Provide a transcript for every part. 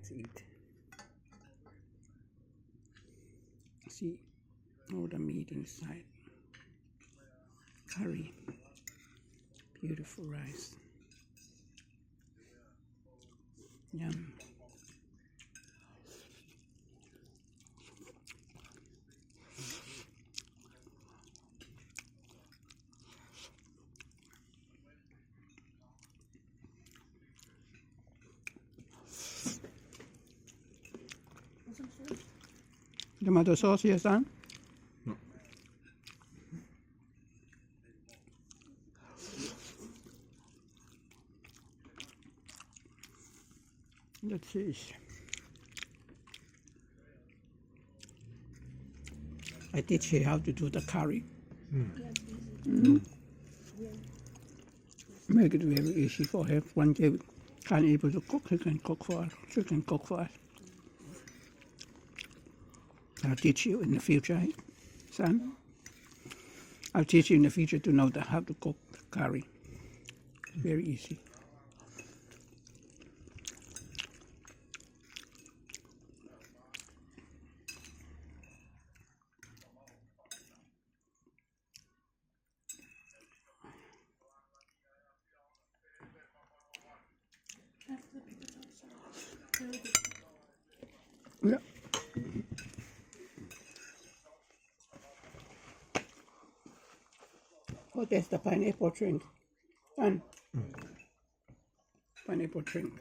Let's eat. See all the meat inside. Curry. Beautiful rice. Yum. Tomato sauce, yes, son? No. Let's see. I teach you how to do the curry. Make it very easy for her. One day can't able to cook, he can cook for us. She can cook for us. I'll teach you in the future, son. I'll teach you in the future to know how to cook curry. Very easy. Yeah. Oh, there's the pineapple drink. Son. Pineapple drink.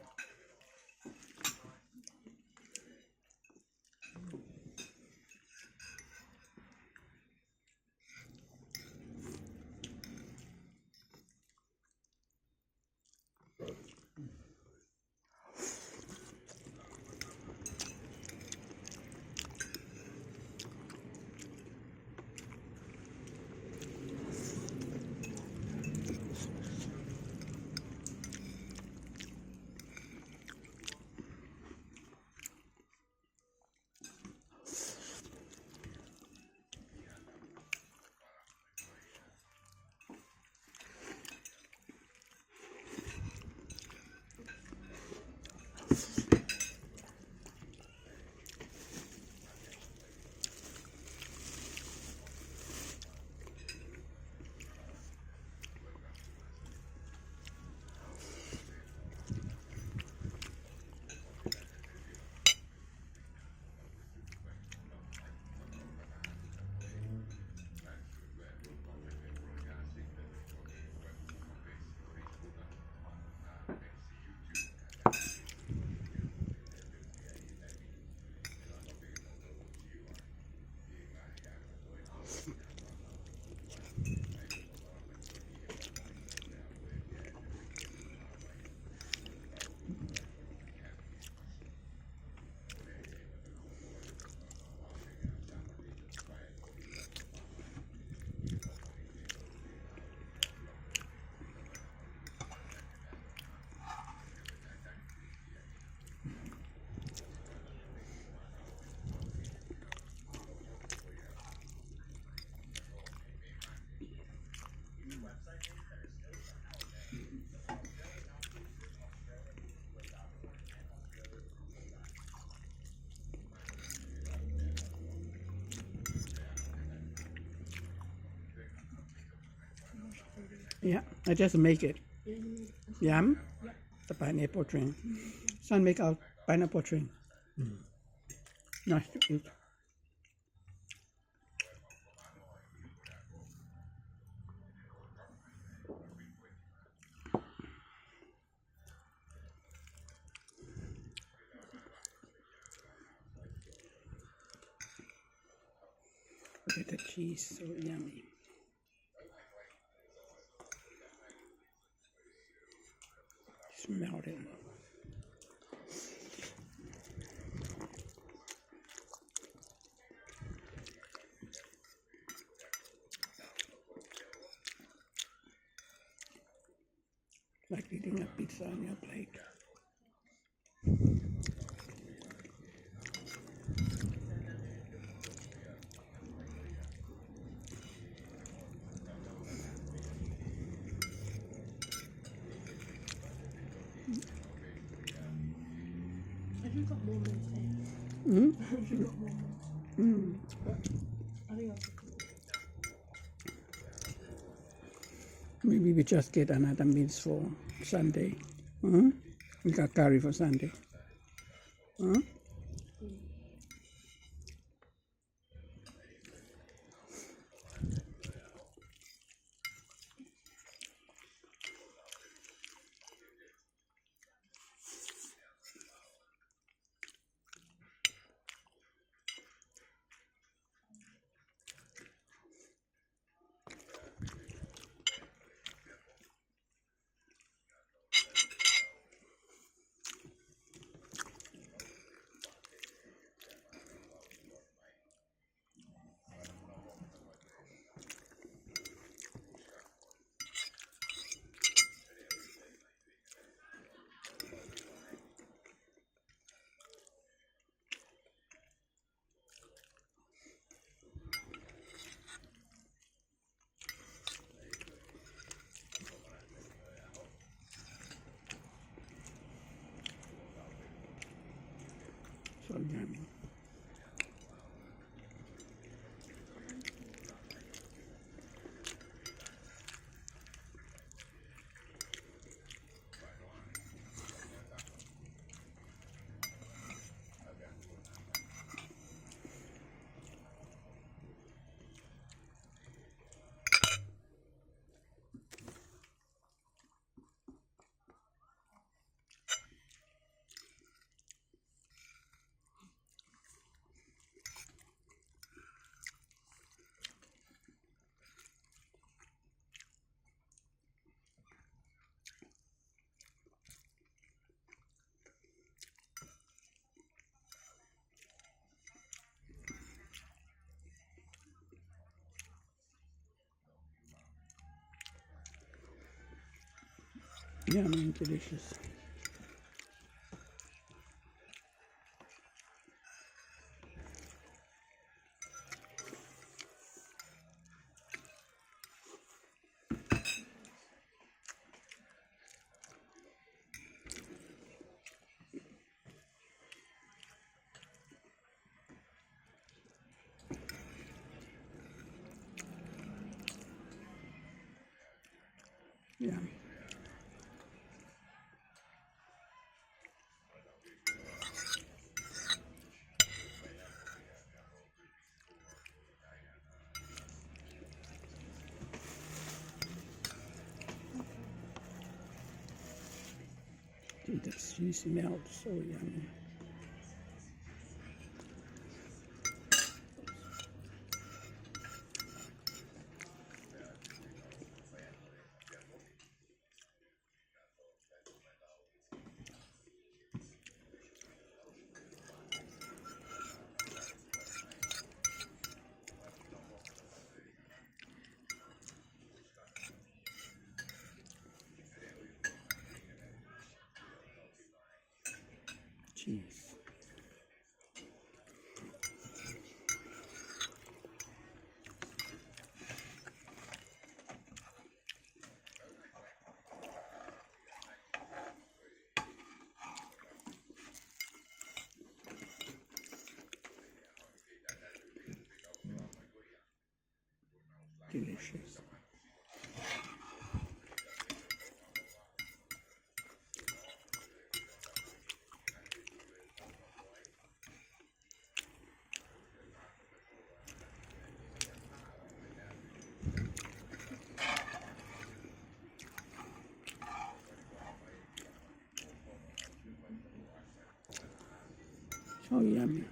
Yeah, I just make it. Yum. The pineapple drink. Son, make out pineapple drink. Nice to eat. Look at the cheese, so yummy. Smell it. Like eating a pizza on your plate. Mm? Mm. Maybe we just get another meals for Sunday. We got curry for Sunday. So yummy. Yummy and delicious. Yeah. The siisi smelled so yummy. Cheese. Delicious. So yummy.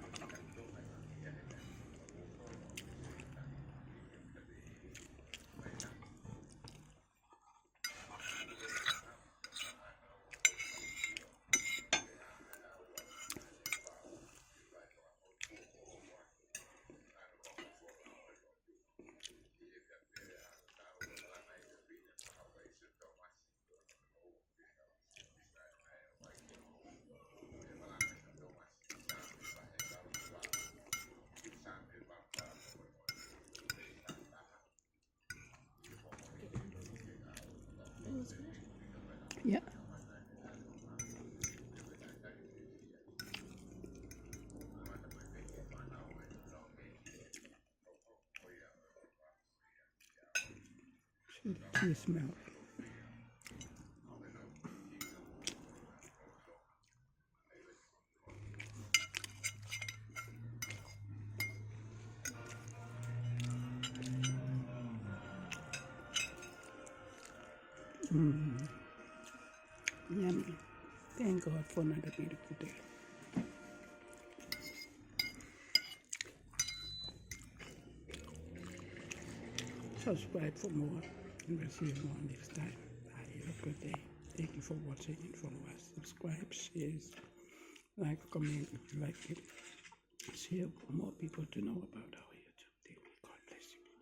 See the tea smell. Yummy. Thank God for another beautiful day. Subscribe for more and we'll see you more next time. Have a good day. Thank you for watching and follow us. Subscribe, share, like, comment if you like it. Share for more people to know about us.